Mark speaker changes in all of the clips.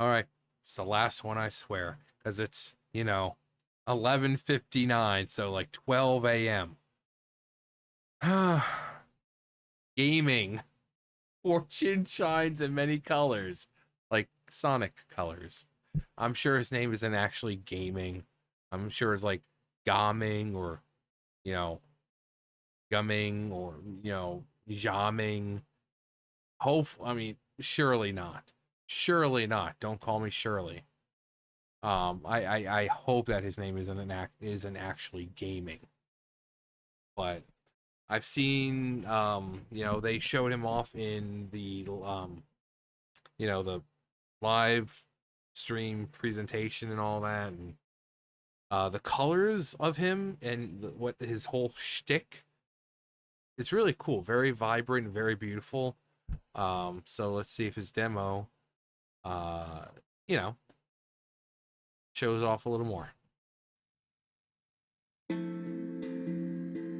Speaker 1: All right, it's the last one, I swear, because it's 11:59, so like 12 a.m. Gaming, fortune shines in many colors, like Sonic colors. I'm sure his name isn't actually gaming. I'm sure it's like gaming or you know gumming or jamming. I mean, surely not. Surely not. Don't call me Shirley. I hope that his name isn't actually gaming, but I've seen they showed him off in the live stream presentation and all that, and the colors of him and what his whole shtick. It's really cool, very vibrant, very beautiful. So let's see if his demo, uh, you know, shows off a little more.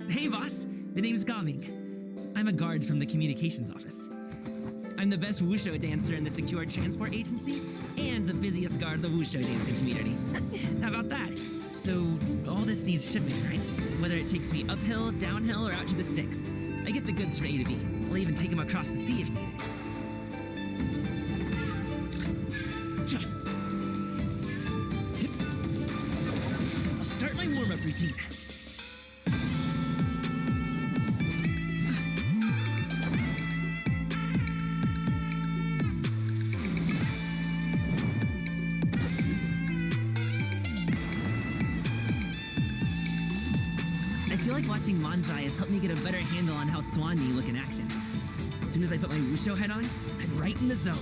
Speaker 2: Hey, boss. The name's Gaming. I'm a guard from the communications office. I'm the best wushu dancer in the secure transport agency and the busiest guard of the wushu dancing community. How about that? So, all this needs shipping, right? Whether it takes me uphill, downhill, or out to the sticks. I get the goods from A to B. I'll even take them across the sea if needed. I'll start my warm-up routine. I feel like watching Manzai has helped me get a better handle on how Swan look in action. As soon as I put my Wusho head on, I'm right in the zone.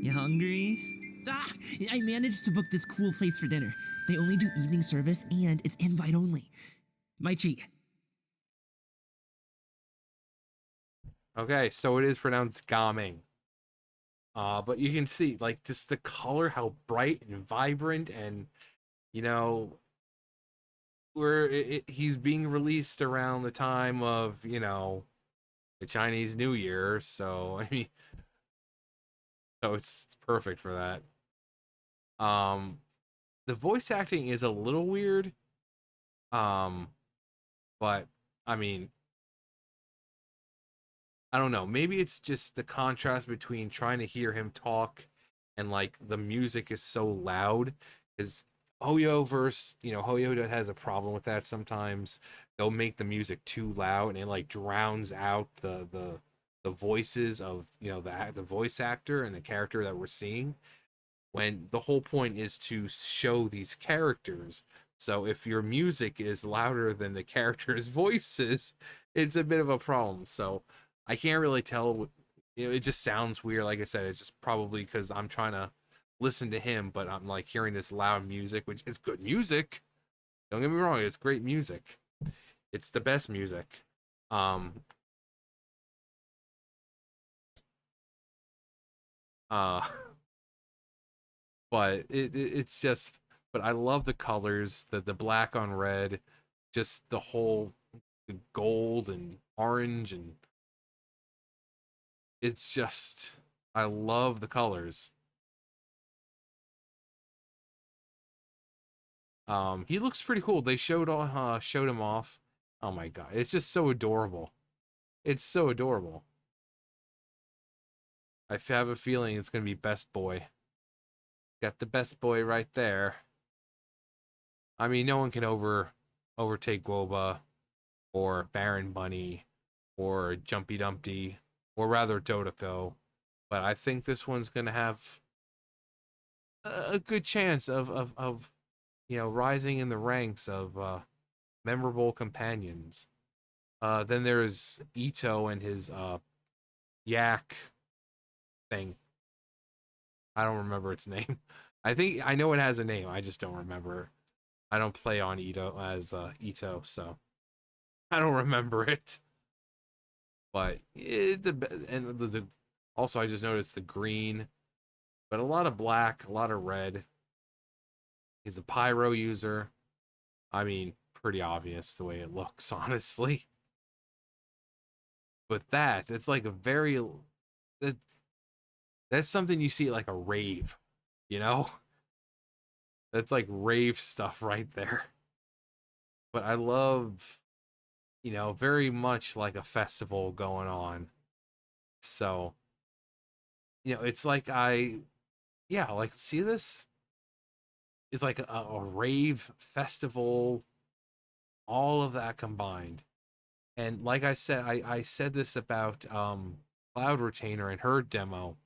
Speaker 2: You hungry? I managed to book this cool place for dinner. They only do evening service and it's invite only. My treat.
Speaker 1: Okay, so it is pronounced gaming. But you can see like just the color, how bright and vibrant, and you know where he's being released around the time of the Chinese New Year. So I mean, so it's perfect for that. The voice acting is a little weird. Um, but I mean, I don't know. Maybe it's just the contrast between trying to hear him talk and like the music is so loud. Because Hoyo has a problem with that sometimes. They'll make the music too loud and it like drowns out the voices of the voice actor and the character that we're seeing. When the whole point is to show these characters. So if your music is louder than the characters' voices, it's a bit of a problem. So I can't really tell. It just sounds weird. Like I said, it's just probably because I'm trying to listen to him, but I'm like hearing this loud music, which is good music. Don't get me wrong, it's great music. It's the best music. Um, uh, but it's just. But I love the colors, the black on red, just the whole gold and orange, and it's just I love the colors. He looks pretty cool. They showed him off. Oh my god, it's just so adorable. It's so adorable. I have a feeling it's gonna be best boy. Got the best boy right there. I mean, no one can overtake Woba or Baron Bunny or Jumpy Dumpty or rather Dodoko, but I think this one's gonna have a good chance of rising in the ranks of memorable companions. Then there's Ito and his yak thing. I don't remember its name. I think I know it has a name. I just don't remember. I don't play on Ito as Ito, so I don't remember it. But also I just noticed the green but a lot of black, a lot of red. He's a pyro user. I mean, pretty obvious the way it looks, honestly. But it's like a very that that's something you see at like a rave, you know? That's like rave stuff right there. But I love, very much like a festival going on. So, it's like yeah, like see this is like a rave festival, all of that combined. And like I said, I said this about Cloud Retainer and her demo.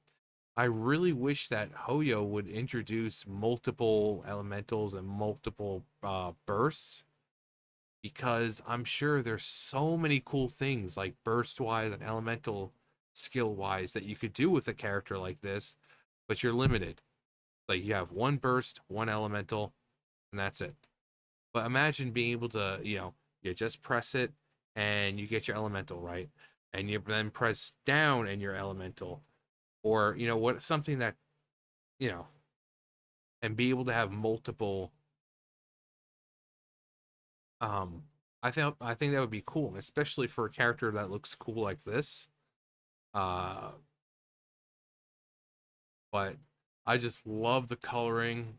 Speaker 1: I really wish that Hoyo would introduce multiple elementals and multiple bursts, because I'm sure there's so many cool things like burst wise and elemental skill wise that you could do with a character like this, but you're limited. Like you have one burst, one elemental, and that's it. But imagine being able to, you just press it and you get your elemental right, and you then press down and your elemental, or what something that you know, and be able to have multiple. Um, I think that would be cool, especially for a character that looks cool like this. Uh, but I just love the coloring.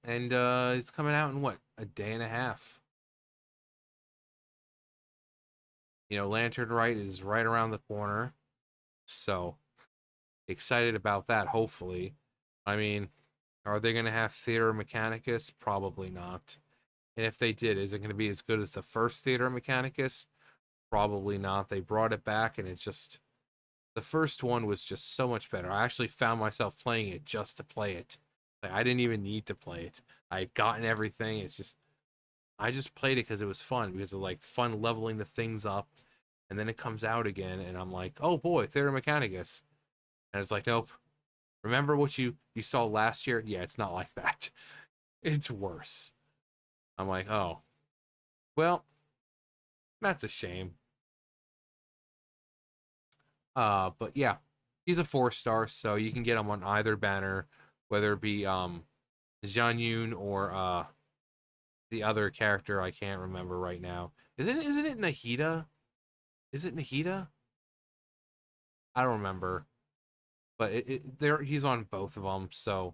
Speaker 1: And it's coming out in what, a day and a half. Lantern Right is right around the corner. So excited about that, hopefully. I mean, are they going to have Theater Mechanicus? Probably not. And if they did, is it going to be as good as the first Theater Mechanicus? Probably not. They brought it back, and it's just. The first one was just so much better. I actually found myself playing it just to play it. Like, I didn't even need to play it. I had gotten everything. I just played it because it was fun, because of like fun leveling the things up. And then it comes out again, and I'm like, oh boy, Theater Mechanicus. And it's like, nope. Remember what you saw last year? Yeah, it's not like that. It's worse. I'm like, oh, well, that's a shame. But yeah, he's a 4-star, so you can get him on either banner, whether it be Jian Yun or the other character I can't remember right now. Isn't it Nahida? Is it Nahida? I don't remember, but he's on both of them, so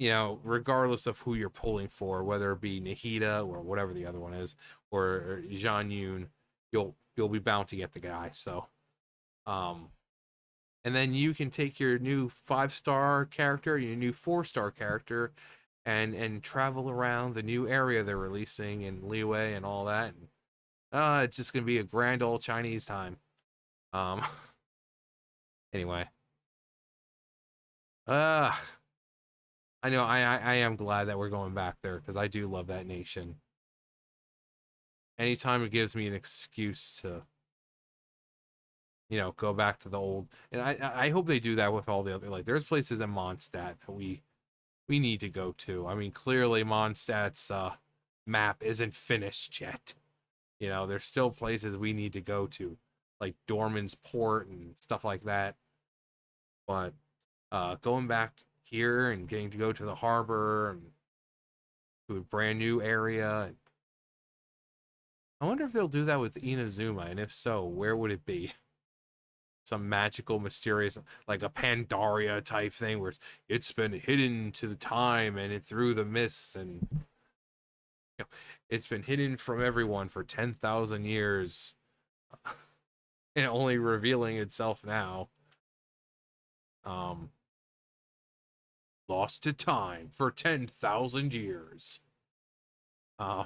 Speaker 1: regardless of who you're pulling for, whether it be Nahida or whatever the other one is, or Jian Yun, you'll be bound to get the guy. So, um, and then you can take your new 5-star character, your new 4-star character, and travel around the new area they're releasing in Liyue and all that. And, it's just gonna be a grand old Chinese time. Um, anyway, uh, I know I am glad that we're going back there because I do love that nation. Anytime it gives me an excuse to, go back to the old, and I hope they do that with all the other, like, there's places in Mondstadt that we need to go to. I mean, clearly Mondstadt's map isn't finished yet. There's still places we need to go to, like Dorman's Port and stuff like that. But going back here and getting to go to the harbor and to a brand new area. I wonder if they'll do that with Inazuma, and if so, where would it be? Some magical, mysterious, like a Pandaria type thing where it's been hidden to the time and it through the mists, and it's been hidden from everyone for 10,000 years and only revealing itself now. Um, Lost to time for 10,000 years. Uh,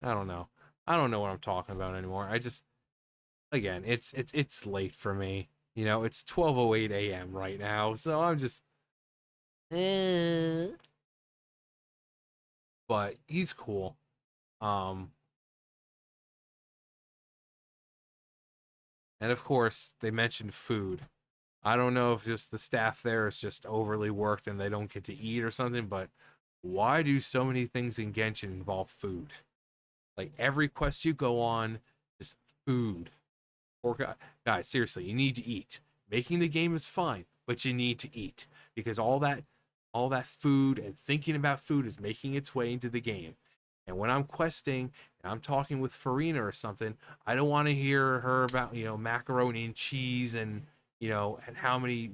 Speaker 1: I don't know. I don't know what I'm talking about anymore. Again, it's late for me. It's 12:08 a.m. right now, so I'm just eh. But he's cool. Um and of course, they mentioned food. I don't know if just the staff there is just overly worked and they don't get to eat or something, but why do so many things in Genshin involve food? Like every quest you go on, just food. Or guys, seriously, you need to eat. Making the game is fine, but you need to eat because all that food and thinking about food is making its way into the game. And when I'm questing and I'm talking with Farina or something, I don't want to hear her about, macaroni and cheese and, and how many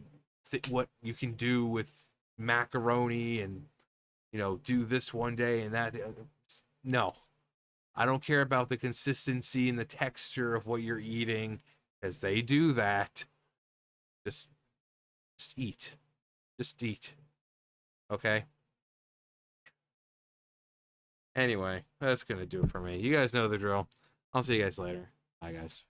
Speaker 1: what you can do with macaroni and, do this one day and that. No, I don't care about the consistency and the texture of what you're eating, because they do that. Just, just eat. Just eat. Okay. Anyway, that's gonna do it for me. You guys know the drill. I'll see you guys later. Bye, guys.